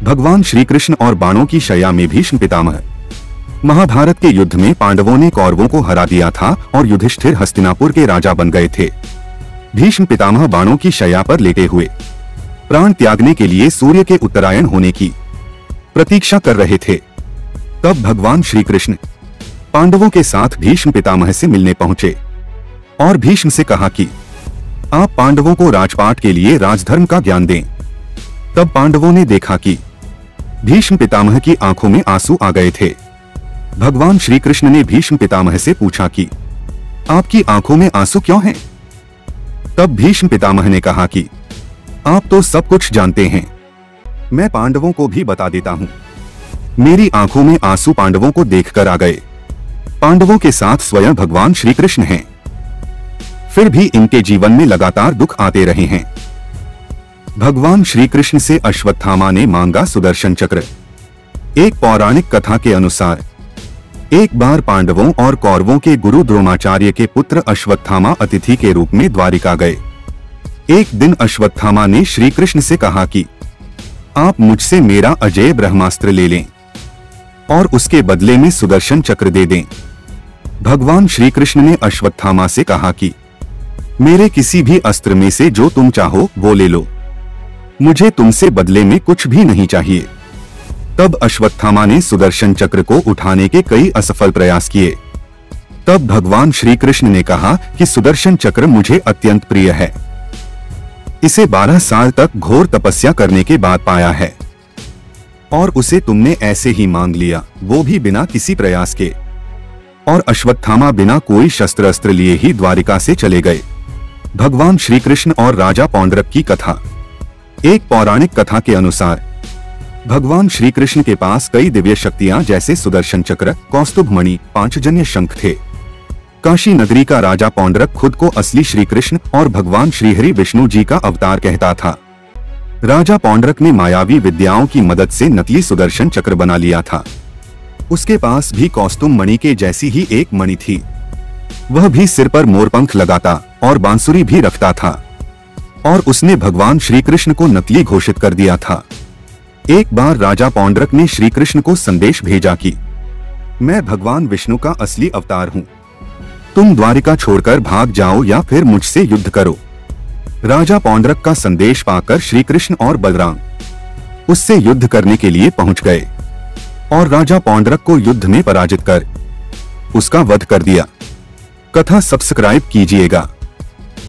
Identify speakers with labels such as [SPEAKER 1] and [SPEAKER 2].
[SPEAKER 1] भगवान श्री कृष्ण और बाणों की शैया में भीष्म पितामह। महाभारत के युद्ध में पांडवों ने कौरवों को हरा दिया था और युधिष्ठिर हस्तिनापुर के राजा बन गए थे। भीष्म पितामह बाणों की शैया पर लेटे हुए प्राण त्यागने के लिए सूर्य के उत्तरायण होने की प्रतीक्षा कर रहे थे। तब भगवान श्री कृष्ण पांडवों के साथ भीष्म पितामह से मिलने पहुंचे और भीष्म से कहा कि आप पांडवों को राजपाट के लिए राजधर्म का ज्ञान दें। तब पांडवों ने देखा कि भीष्म पितामह की आंखों में आंसू आ गए थे। भगवान श्री कृष्ण ने भीष्म पितामह से पूछा कि आपकी आंखों में आंसू क्यों हैं? तब भीष्म पितामह ने कहा कि आप तो सब कुछ जानते हैं, मैं पांडवों को भी बता देता हूं। मेरी आंखों में आंसू पांडवों को देखकर आ गए। पांडवों के साथ स्वयं भगवान श्री कृष्ण हैं, फिर भी इनके जीवन में लगातार दुख आते रहे हैं। भगवान श्री कृष्ण से अश्वत्थामा ने मांगा सुदर्शन चक्र। एक पौराणिक कथा के अनुसार एक बार पांडवों और कौरवों के गुरु द्रोणाचार्य के पुत्र अश्वत्थामा अतिथि के रूप में द्वारिका गए। एक दिन अश्वत्थामा ने श्री कृष्ण से कहा कि आप मुझसे मेरा अजेय ब्रह्मास्त्र ले लें और उसके बदले में सुदर्शन चक्र दे दें। भगवान श्री कृष्ण ने अश्वत्थामा से कहा कि मेरे किसी भी अस्त्र में से जो तुम चाहो वो ले लो, मुझे तुमसे बदले में कुछ भी नहीं चाहिए। तब अश्वत्थामा ने सुदर्शन चक्र को उठाने के कई असफल प्रयास किए। तब भगवान श्री कृष्ण ने कहा कि सुदर्शन चक्र मुझे अत्यंत प्रिय है, इसे 12 साल तक घोर तपस्या करने के बाद पाया है और उसे तुमने ऐसे ही मांग लिया, वो भी बिना किसी प्रयास के। और अश्वत्थामा बिना कोई शस्त्र अस्त्र लिए ही द्वारिका से चले गए। भगवान श्री कृष्ण और राजा पौंड्रक की कथा। एक पौराणिक कथा के अनुसार भगवान श्री कृष्ण के पास कई दिव्य शक्तियां जैसे सुदर्शन चक्र, कौस्तुभ मणि, पांचजन्य शंख थे। काशी नगरी का राजा पौंड्रक खुद को असली श्री कृष्ण और भगवान श्रीहरि विष्णु जी का अवतार कहता था। राजा पौंड्रक ने मायावी विद्याओं की मदद से नकली सुदर्शन चक्र बना लिया था। उसके पास भी कौस्तुभ मणि के जैसी ही एक मणि थी, वह भी सिर पर मोरपंख लगाता और बांसुरी भी रखता था और उसने भगवान श्री कृष्ण को नकली घोषित कर दिया था। एक बार राजा पौंड्रक ने श्री कृष्ण को संदेश भेजा कि मैं भगवान विष्णु का असली अवतार हूँ, तुम द्वारिका छोड़कर भाग जाओ या फिर मुझसे युद्ध करो। राजा पौंड्रक का संदेश पाकर श्री कृष्ण और बलराम उससे युद्ध करने के लिए पहुंच गए और राजा पौंड्रक को युद्ध में पराजित कर उसका वध कर दिया। कथा सब्सक्राइब कीजिएगा।